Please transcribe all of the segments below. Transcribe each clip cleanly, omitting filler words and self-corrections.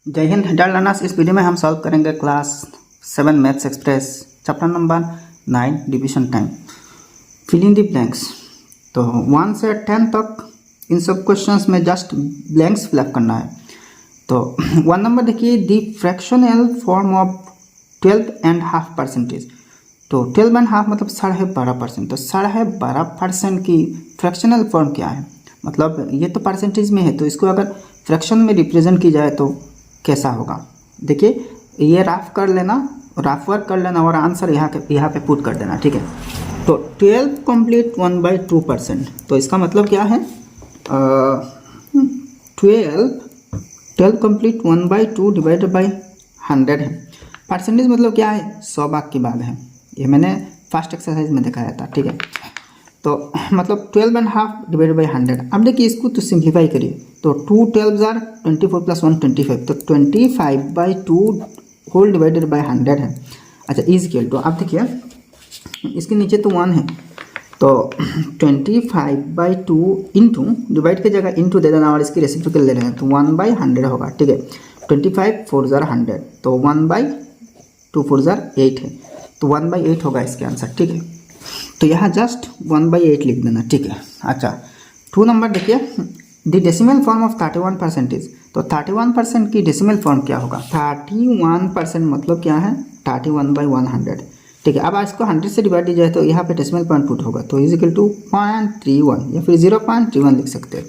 जय हिंद dear learners. इस वीडियो में हम सॉल्व करेंगे class 7 maths express chapter number 9 division time. Fill in the blanks. तो 1 से 10 तक इन सब क्वेश्चंस में जस्ट ब्लैंक्स फिलअप करना है। तो 1 नंबर देखिए, द फ्रैक्शनल फॉर्म ऑफ 12.5%। तो 12.5 मतलब 12.5%। तो 12.5% की फ्रैक्शनल फॉर्म क्या है, मतलब ये तो परसेंटेज में है, तो इसको अगर फ्रैक्शन में रिप्रेजेंट की जाए तो कैसा होगा। देखिए, ये राफ कर लेना, राफ वर्क कर लेना और आंसर यहाँ पे पुट कर देना, ठीक है। तो 12 कंप्लीट 1/2%। तो इसका मतलब क्या है, 12 कंप्लीट 1/2 डिवाइडेड बाई 100 है। परसेंटेज मतलब क्या है, 100 भाग की बात है। ये मैंने फर्स्ट एक्सरसाइज में दिखाया था, ठीक है। तो मतलब 12.5 डिवाइडेड बाई 100। अब देखिए, इसको तो सिंप्लीफाई करिए। तो 2 12 आर 24 + 1 25। तो 25/2 होल डिवाइडेड बाई 100 है। अच्छा, इज इक्वल टू, अब देखिए इसके नीचे तो 1 है, तो 25/2 इंटू, डिवाइड की जगह इंटू दे देना और इसकी रेसिप्रोकल ले रहे हैं तो 1/100 होगा, ठीक है। 25 4 जार 100, तो 1/2 4 जार 8 है, तो 1/8 होगा इसके आंसर, ठीक है। तो यहाँ जस्ट 1/8 लिख देना, ठीक है। अच्छा, 2 नंबर देखिए, द डेसिमल फॉर्म ऑफ 31%। तो 31% की डेसिमल फॉर्म क्या होगा। 31% मतलब क्या है, 31/100, ठीक है। अब इसको 100 से डिवाइड दिया जाए तो यहाँ पे डेसिमल पॉइंट पुट होगा, तो इज इक्वल टू 0.31 या फिर 0.31 लिख सकते हैं।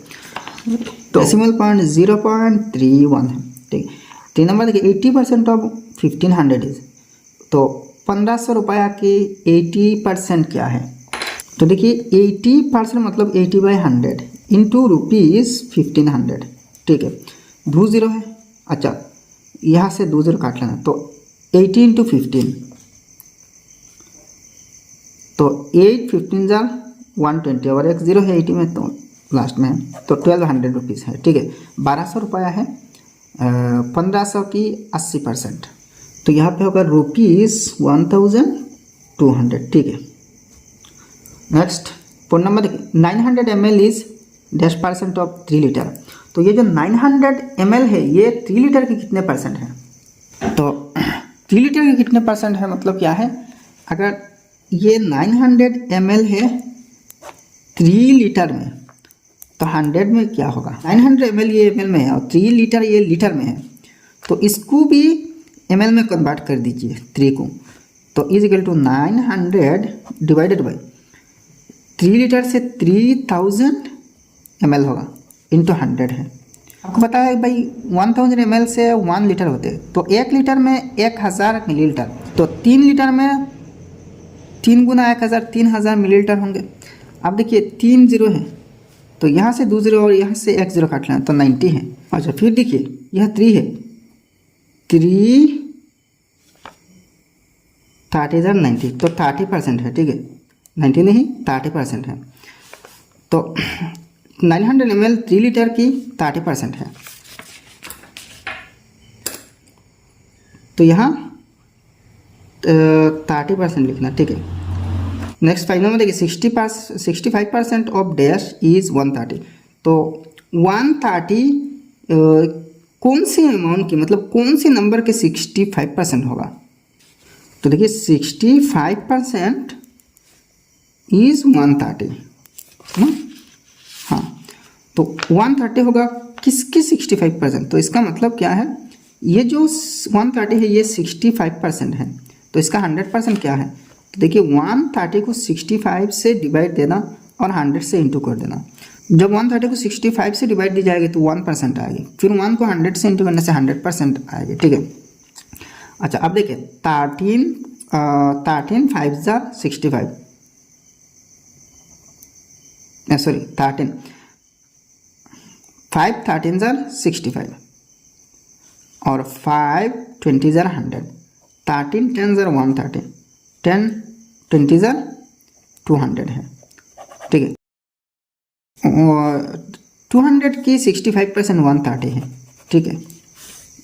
तो डेसिमल पॉइंट 0.31 है, ठीक है। 3 नंबर देखिए, 80% ऑफ 1500 इज। तो 1500 रुपया की 80% क्या है। तो देखिए 80% मतलब 80/100 इंटू ₹1500, ठीक है। 2 0 है। अच्छा, यहाँ से 2 0 काट लेना, तो 80 इंटू 15, तो 8 15 जार 120 और एक 0 है 80 में, तो लास्ट में है, तो 1200 रुपीज़ है, ठीक है। 1200 रुपया है, 1500 की 80%, तो यहाँ पे होगा ₹1200, ठीक है। नेक्स्ट 4 नंबर देखिए, 900 ml इज %% ऑफ 3 लीटर। तो ये जो 900 ml है, ये 3 लीटर के कितने परसेंट है। तो 3 लीटर के कितने परसेंट है मतलब क्या है, अगर ये 900 ml है 3 लीटर में, तो 100 में क्या होगा। 900 ml ये ml में है और 3 लीटर ये लीटर में है, तो इसको भी ml में कन्वर्ट कर दीजिए 3 को। तो is equal to 900 divided by 3 litre से 3000 ml होगा, इंटू 100 है। आपको पता है भाई 1000 ml से 1 लीटर होते हैं, तो 1 लीटर में 1000 मिलीलीटर, तो 3 लीटर में 3 गुना 1000 3000 मिलीलीटर होंगे। अब देखिए 3 0 है, तो यहाँ से 2 0 और यहाँ से 1 0 काट लेना, तो 90 है। अच्छा, फिर देखिए यह 3 है, 3 30,090, तो 30% है, ठीक है। 90 नहीं, 30% है। तो 900 ml 3 लीटर की 30% है, तो यहाँ 30% लिखना, ठीक है। नेक्स्ट 5 नंबर देखिए, 65% ऑफ डैश इज 130। तो 130 कौन सी अमाउंट की, मतलब कौन सी नंबर के 65% होगा। तो देखिए 65% इज 130 ना, हाँ। तो 130 होगा किसकी 65%। तो इसका मतलब क्या है, ये जो 130 है ये 65% है, तो इसका 100% क्या है। तो देखिए 130 को 65 से डिवाइड देना और 100 से इंटू कर देना। जब 130 को 65 से डिवाइड दी जाएगी तो 1% आएगी, फिर 1 को 100 से इंटू करने से 100% आएगी, ठीक है। अच्छा, अब देखिए 13 5 जार 65, सॉरी 13 5 13 जार 65 और 5 20 जार 100, 13 10 जार 130, 10 20 जार 200 है, ठीक है। 200 की 65% 130 है, ठीक है।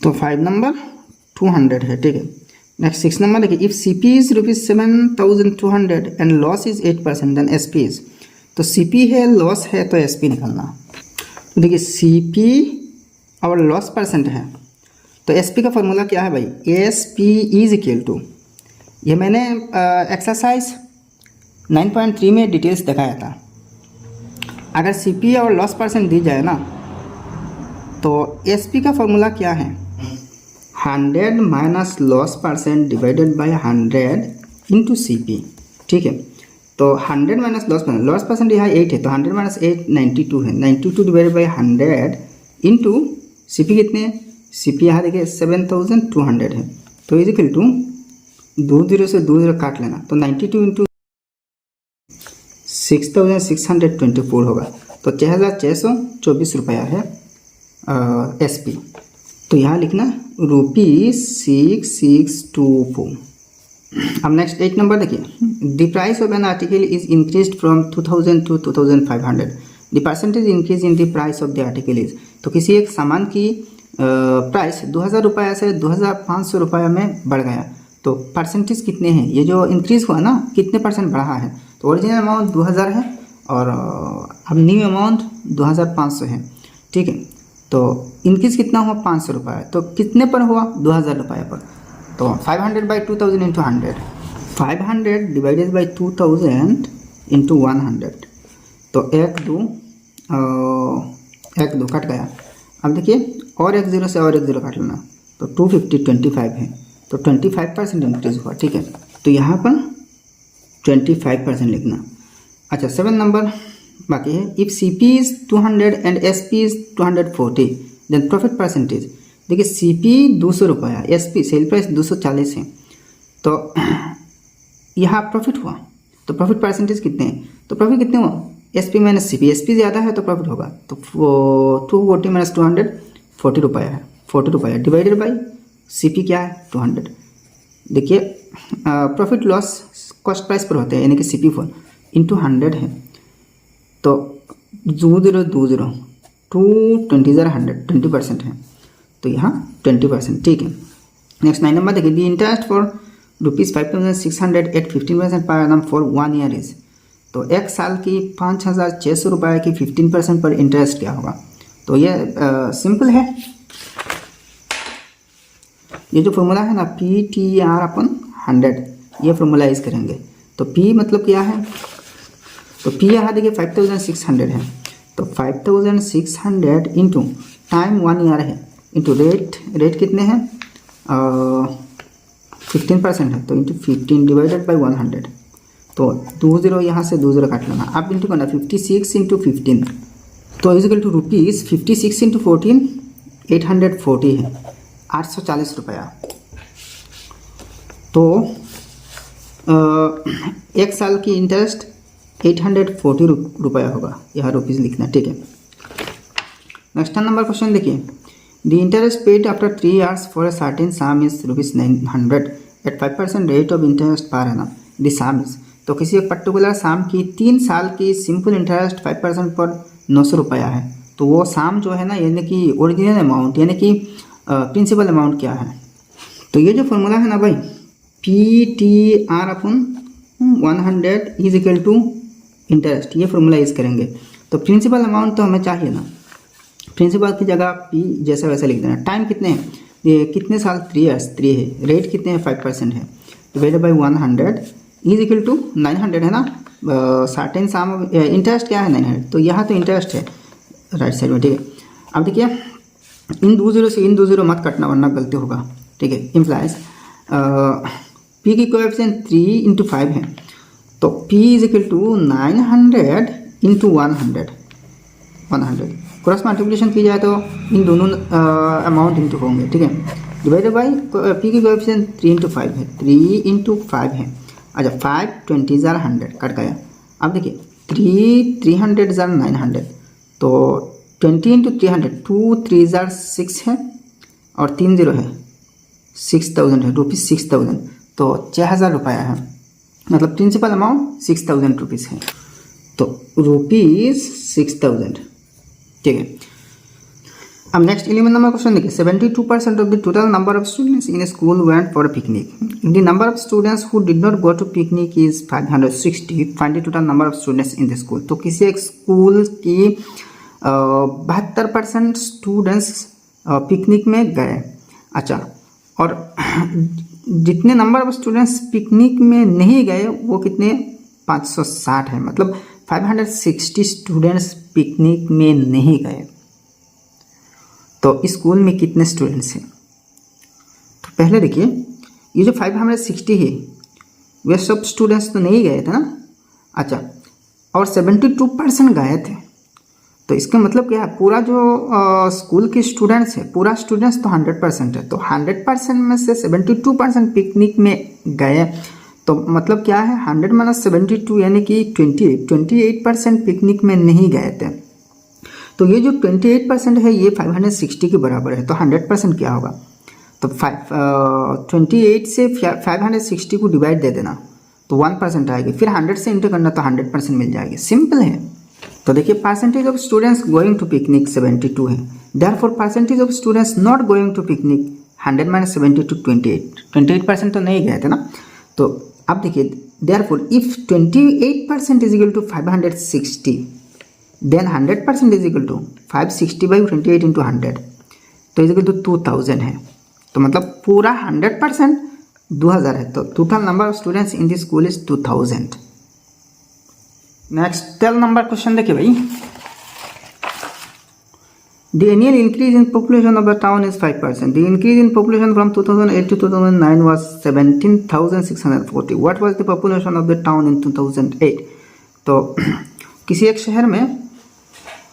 तो 5 नंबर 200 है, ठीक है। नेक्स्ट 6 नंबर देखिए, if CP is ₹7,200 and loss is 8%, then SP is. तो CP है, लॉस है, तो SP निकलना। तो देखिए CP और लॉस परसेंट है, तो एस पी का फॉर्मूला क्या है भाई, S P is equal to, ये मैंने एक्सरसाइज 9.3 में डिटेल्स दिखाया था। अगर सी पी और लॉस परसेंट दी जाए ना, तो एस पी का फॉर्मूला क्या है, 100 minus loss percent divided by 100 into C P. ठीक है, तो 100 माइनस लॉस परसेंट यहाँ 8 है, तो 100 माइनस 8 92 है, 92 divided by 100 into C P कितने हैं, सी पी यहाँ देखिए 7200 है, तो इज इक्वल टू 20 से 20 काट लेना, तो 92 इंटू 6624 होगा, तो 6624 रुपया है एस पी। तो यहाँ लिखना ₹6624। अब नेक्स्ट 8 नंबर देखिए, the price of an article is increased from 2000 to 2500, the percentage increase in the price of the article is. तो किसी एक सामान की प्राइस 2000 रुपया से 2500 रुपया में बढ़ गया, तो परसेंटेज कितने हैं, ये जो इंक्रीज हुआ ना कितने परसेंट बढ़ा है, तो ओरिजिनल अमाउंट 2000 है और अब न्यू अमाउंट 2500 है। ठीक है, तो इंक्रीज कितना हुआ 500 रुपये, तो कितने पर हुआ 2000 रुपये पर, तो 500 by 2000 into 100, 500 divided by 2000 into 100, तो 1 2 कट गया। अब देखिए और एक जीरो से और एक जीरो काट लेना, तो 250 25 है, तो 25% इंक्रीज हुआ। ठीक है, तो यहाँ पर 25% लिखना। अच्छा 7 नंबर बाकी है, if C P is 200 and S P is 240 then profit percentage. देखिए सी पी 200 रुपया, एस पी सेल प्राइस 240 है, तो यहाँ प्रॉफिट हुआ, तो प्रॉफिट परसेंटेज कितने हैं, तो प्रॉफिट कितने हुआ, S P minus C P, S P ज़्यादा है तो प्रॉफिट होगा, तो 240 माइनस 200 40 रुपया है, 40 रुपया डिवाइडेड बाई सी पी क्या है 200। देखिए प्रॉफिट लॉस कॉस्ट प्राइस पर होते हैं, यानी कि सी पी 4 इंटू 100 है, तो 20 100 20% है, तो यहाँ 20%। ठीक है, नेक्स्ट 9 नंबर देखिए, दी interest for ₹5600 eight 15% per annum for 1 year is. तो एक साल की 5600 रुपये की 15% पर इंटरेस्ट क्या होगा, तो ये सिंपल है, ये जो फॉर्मूला है ना PTR अपन 100, ये फॉर्मूला यूज़ करेंगे। तो P मतलब क्या है, तो P यहाँ देखिए 5600 है, तो 5600 इंटू टाइम 1 ईयर है इंटू रेट कितने हैं 15% है, तो इंटू 15 डिवाइडेड बाई 100, तो 20 यहाँ से 20 काट लेना, आप इंटू करना 56 इंटू 15, तो इजिकल टू रुपीज़ 56 इंटू 14 840 है, 840 रुपया। तो एक साल की इंटरेस्ट 840 रुपया होगा, यहाँ रुपीज़ लिखना। ठीक है, नेक्स्ट नंबर क्वेश्चन देखिए, the interest paid after 3 years for a certain sum is ₹900 at 5% rate of interest per annum, the sum is. तो किसी एक पर्टिकुलर साम की 3 साल की सिंपल इंटरेस्ट 5% पर 900 रुपया है, तो वो साम जो है ना, यानी कि ओरिजिनल अमाउंट यानी कि प्रिंसिपल अमाउंट क्या है, तो ये जो फॉर्मूला है ना भाई PTR अपन 100 इज इक्वल टू इंटरेस्ट, ये फॉर्मूला यूज़ करेंगे। तो प्रिंसिपल अमाउंट तो हमें चाहिए ना, प्रिंसिपल की जगह P जैसा वैसा लिख देना। टाइम कितने हैं, ये कितने साल 3 years 3 है, रेट कितने हैं 5% है, divided by 100 is equal to 900 है ना, सर्टेन सम इंटरेस्ट क्या है 900, तो यहाँ तो इंटरेस्ट है राइट साइड में। ठीक है, अब देखिए इन 20 से इन 20 मत कटना वरना गलती होगा। ठीक है, इम्प्लाइज P की कोएफिशिएंट 3 इंटू 5 है, तो P is equal to 900 into 100 cross multiplication की जाए तो इन दोनों अमाउंट इंटू होंगे। ठीक है, डिवाइडेड बाई P की कोएफिशिएंट 3 इंटू 5 है, 3 इंटू 5 है, अच्छा 5 20 जार 100 कट गया। अब देखिए 300 जार 900, तो 20 इंटू 300 2 3 जार 6 है और 3 0 है 6000 है, ₹6000, तो 6000 रुपया है, मतलब प्रिंसिपल अमाउंट 6000 रुपीज़ है, तो ₹6000। ठीक है, अब नेक्स्ट 11 नंबर क्वेश्चन देखिए, 72% of the total number of students in school went for a picnic, the number of students who did not go to picnic is 560, find the total number of students in the school. तो किसी एक school की 72% students picnic में गए, अच्छा, और जितने number of students picnic में नहीं गए वो कितने 560 है, मतलब 560 स्टूडेंट्स पिकनिक में नहीं गए। तो स्कूल में कितने स्टूडेंट्स हैं? तो पहले देखिए ये जो 560 है वे सब स्टूडेंट्स तो नहीं गए थे ना। अच्छा, और 72% गए थे, तो इसका मतलब क्या है, पूरा जो स्कूल के स्टूडेंट्स है, पूरा स्टूडेंट्स तो 100% है, तो 100% में से 72% पिकनिक में गए, तो मतलब क्या है 100 माइनस 72 यानी कि 28% पिकनिक में नहीं गए थे। तो ये जो 28% है ये 560 के बराबर है, तो 100% क्या होगा, तो 28 से 560 को डिवाइड दे देना तो 1% आएगी, फिर 100 से इंटू करना तो 100% मिल जाएगी, सिंपल है। तो देखिए percentage of students going to picnic 72 है, therefore percentage of students not going to picnic 100 minus 72 28% तो नहीं गए थे ना। तो अब देखिए therefore if 28% is equal to 560 then 100% is equal to 560 by 28 into 100 तो इज इक्वल टू 2000 है। तो मतलब पूरा 100% 2000 है, तो total number of students in this school is 2000। Next 12 number question देखिए भाई, the annual increase in population of the town is 5%, the increase in population from 2008 to 2009 was 17,640, what was the population of the town in 2008। तो किसी एक शहर में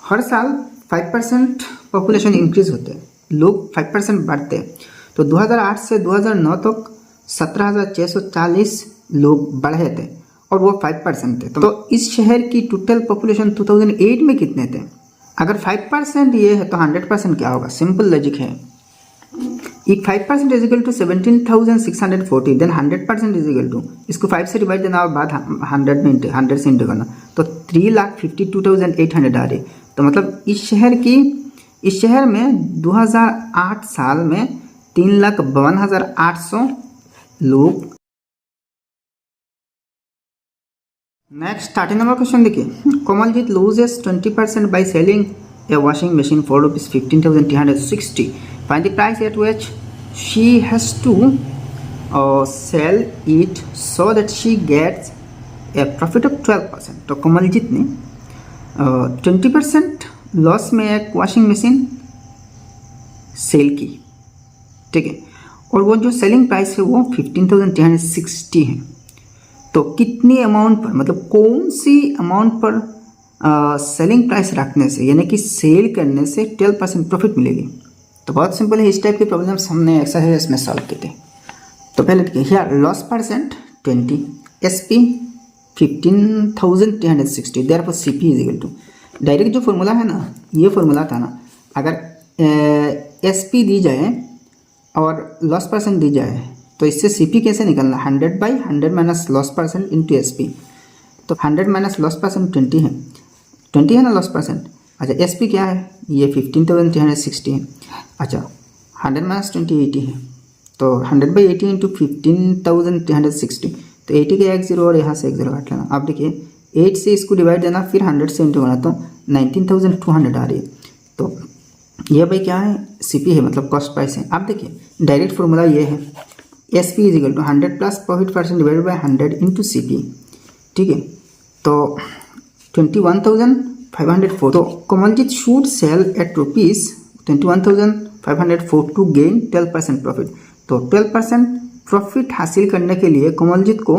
हर साल 5% population increase होते हैं, लोग 5% बढ़ते हैं, तो 2008 से 2009 तक 17,640 लोग बढ़े थे और वो 5% थे। तो इस शहर की टोटल पॉपुलेशन 2008 में कितने थे? अगर 5% ये है तो 100% क्या होगा, सिंपल लॉजिक है। If 5% is equal to 17,640 then 100% is equal to, इसको 5 से डिवाइड देना और बाद 100 से इंटू करना तो 3,52,800 आ रही। तो मतलब इस शहर में 2008 साल में 3,52,800 लोग। नेक्स्ट 13 नंबर क्वेश्चन देखिए, Komaljeet loses 20% by selling a washing machine for rupees 15,360, find the price at which she has to sell it so that she gets a profit of 12%। तो कोमलजीत ने 20% लॉस में एक वॉशिंग मशीन सेल की, ठीक है, और वो जो सेलिंग प्राइस है वो 15,360 है। तो कितनी अमाउंट पर, मतलब कौन सी अमाउंट पर सेलिंग प्राइस रखने से यानी कि सेल करने से 12% प्रॉफिट मिलेगी? तो बहुत सिंपल है, इस टाइप के प्रॉब्लम्स हमने एक्सरसाइज में सॉल्व किए थे। तो पहले देखिए here loss percent 20, SP 15,360, therefore CP is equal to, direct जो फॉर्मूला है ना, ये फॉर्मूला था ना, अगर एसपी दी जाए और लॉस परसेंट दी जाए तो इससे सीपी कैसे निकलना, 100/100 minus loss percent into SP. तो 100 माइनस लॉस परसेंट 20 है ना लॉस परसेंट। अच्छा एसपी क्या है, ये 15,360 है। अच्छा 100 माइनस 20 80 है, तो 100/80 इंटू 15,360, तो 80 के 1 0 और यहाँ से 1 0 काट लेना। अब देखिए 8 से इसको डिवाइड देना, फिर 100 से इंटू करना, तो 19,200 आ रही है। तो ये भाई क्या है, सीपी है, मतलब कॉस्ट प्राइस है। अब देखिए डायरेक्ट फॉर्मूला ये है, S P is equal to 100 plus profit percent divided by 100 into C P, ठीक है। तो 21,504, तो Komaljeet should sell at rupees 21,504 to gain 12% profit. तो 12% प्रॉफिट हासिल करने के लिए कोमलजीत को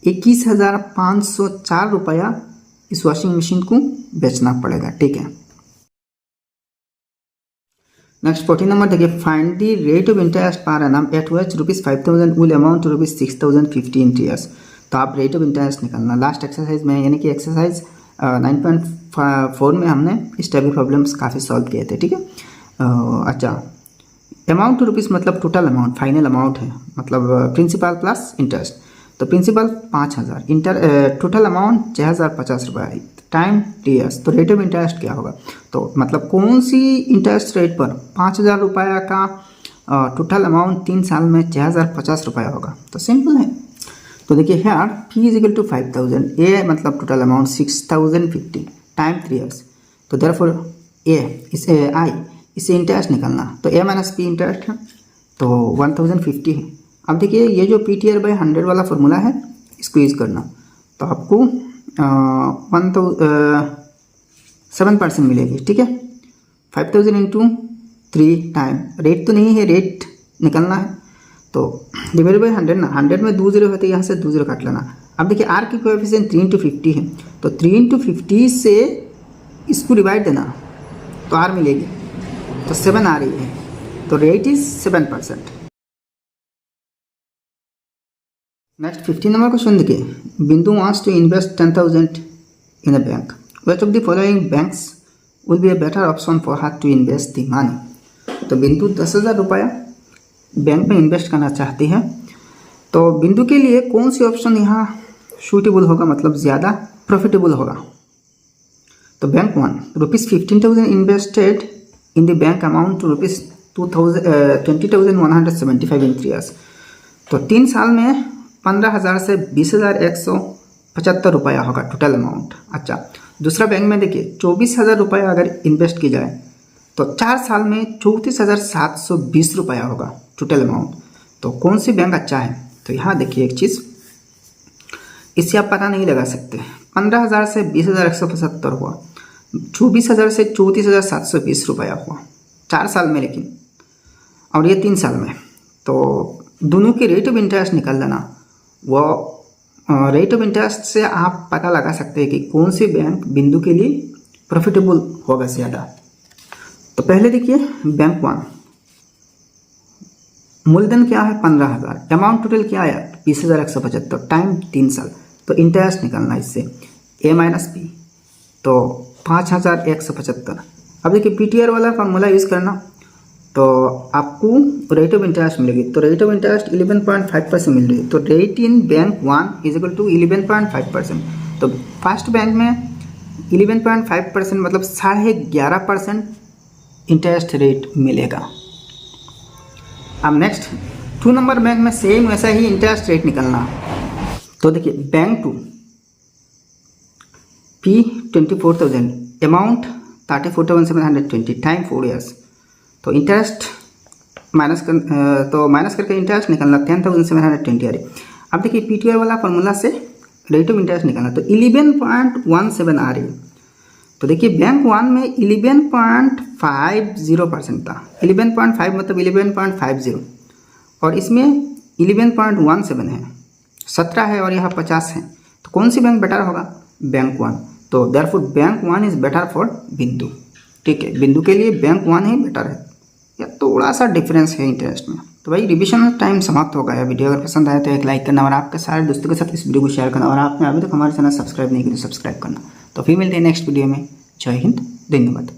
21,504 रुपया इस वॉशिंग मशीन को बेचना पड़ेगा, ठीक है। नेक्स्ट 14 नंबर देखिए, find the rate of interest per annum at which rupees 5,000 will amount to rupees 6,050 in years. तो आप रेट ऑफ इंटरेस्ट निकालना। लास्ट एक्सरसाइज में यानी कि एक्सरसाइज 9.4 में हमने इस टाइप के प्रॉब्लम्स काफ़ी सॉल्व किए थे, ठीक है। अच्छा अमाउंट टू रुपीज़ मतलब टोटल अमाउंट, फाइनल अमाउंट है, मतलब प्रिंसिपल प्लस इंटरेस्ट। तो प्रिंसिपल 5,000, टोटल अमाउंट 6,050 रुपये, टाइम 3 ईयर्स। तो रेट ऑफ इंटरेस्ट क्या होगा, तो मतलब कौन सी इंटरेस्ट रेट पर 5,000 रुपया का टोटल अमाउंट 3 साल में 6,050 रुपया होगा। तो सिंपल है। तो देखिए here P is equal to 5,000, A मतलब टोटल अमाउंट 6,050 टाइम 3 ईयर्स। तो देयरफॉर ए इसे आई इसे इंटरेस्ट निकालना, तो ए माइनस पी इंटरेस्ट है, तो 1050 है। अब देखिए ये जो PTR/100 वाला फार्मूला है इसको यूज़ करना, तो आपको 7% मिलेगी, ठीक है। 5000 इंटू 3 टाइम, रेट तो नहीं है, रेट निकलना है, तो डिवाइड बाई 100 ना, 100 में 2 0 होते हैं, यहाँ से 2 0 काट लेना। अब देखिए आर की कोएफिशिएंट 3 × 50 है, तो 3 × 50 से इसको डिवाइड देना तो आर मिलेगी, तो 7 आ रही है, तो रेट इज 7%। नेक्स्ट 15 नंबर क्वेश्चन देखिए, Bindu wants to invest 10,000 in a bank, which of the following banks will be a better option for her to invest the money. तो बिंदु 10,000 रुपया बैंक में इन्वेस्ट करना चाहती है, तो बिंदु के लिए कौन सी ऑप्शन यहाँ सूटेबल होगा, मतलब ज़्यादा प्रॉफिटेबल होगा। तो bank 1, ₹15,000 invested in the bank amount to ₹20,175 in 3 years. तो 3 साल में 15,000 से 20,175 रुपया होगा टोटल अमाउंट। अच्छा, दूसरा बैंक में देखिए 24,000 रुपया अगर इन्वेस्ट की जाए तो 4 साल में 34,720 रुपया होगा टोटल अमाउंट। तो कौन सी बैंक अच्छा है, तो यहाँ देखिए एक चीज़, इससे आप पता नहीं लगा सकते। 15,000 से 20,175 हुआ, 24,000 से 34,720 रुपया हुआ 4 साल में, लेकिन और ये 3 साल में, तो दोनों की रेट ऑफ इंटरेस्ट निकाल लेना। वो रेट ऑफ इंटरेस्ट से आप पता लगा सकते हैं कि कौन सी बैंक बिंदु के लिए प्रॉफिटेबल होगा ज़्यादा। तो पहले देखिए बैंक 1, मूलधन क्या है 15,000, अमाउंट टोटल क्या आया 20,175, टाइम 3 साल, तो इंटरेस्ट निकालना इससे A - B, तो 5,175। अब देखिए PTR वाला फार्मूला यूज़ करना, तो आपको रेट ऑफ इंटरेस्ट मिलेगी, तो रेट ऑफ इंटरेस्ट 11.5% मिल रही है, तो rate in bank 1 is equal to 11.5%। तो फर्स्ट बैंक में 11.5% मतलब 11.5% इंटरेस्ट रेट मिलेगा। अब नेक्स्ट 2 नंबर बैंक में सेम वैसा ही इंटरेस्ट रेट निकलना। तो देखिए bank 2 P24,000, amount 34,720, time 4 years, तो इंटरेस्ट माइनस करके इंटरेस्ट निकलना 10,720 आ रही। अब देखिए PTR वाला फार्मूला से रेट ऑफ इंटरेस्ट निकलना, तो 11.17 आ रही। तो देखिए बैंक 1 में 11.50% था, 11.5 मतलब 11.50, और इसमें 11.17 है, 17 है और यहाँ 50 है, तो कौन सी बैंक बेटर होगा, बैंक 1। तो therefore bank 1 is better for बिंदु, ठीक है, बिंदु के लिए बैंक 1 ही बेटर है, या थोड़ा सा डिफरेंस है इंटरेस्ट में। तो भाई रिविजन टाइम समाप्त हो गया। वीडियो अगर पसंद आया तो एक लाइक करना और आपके सारे दोस्तों के साथ इस वीडियो को शेयर करना, और आपने अभी तक हमारे चैनल सब्सक्राइब नहीं किया तो सब्सक्राइब करना। तो फिर मिलते हैं नेक्स्ट वीडियो में। जय हिंद, धन्यवाद।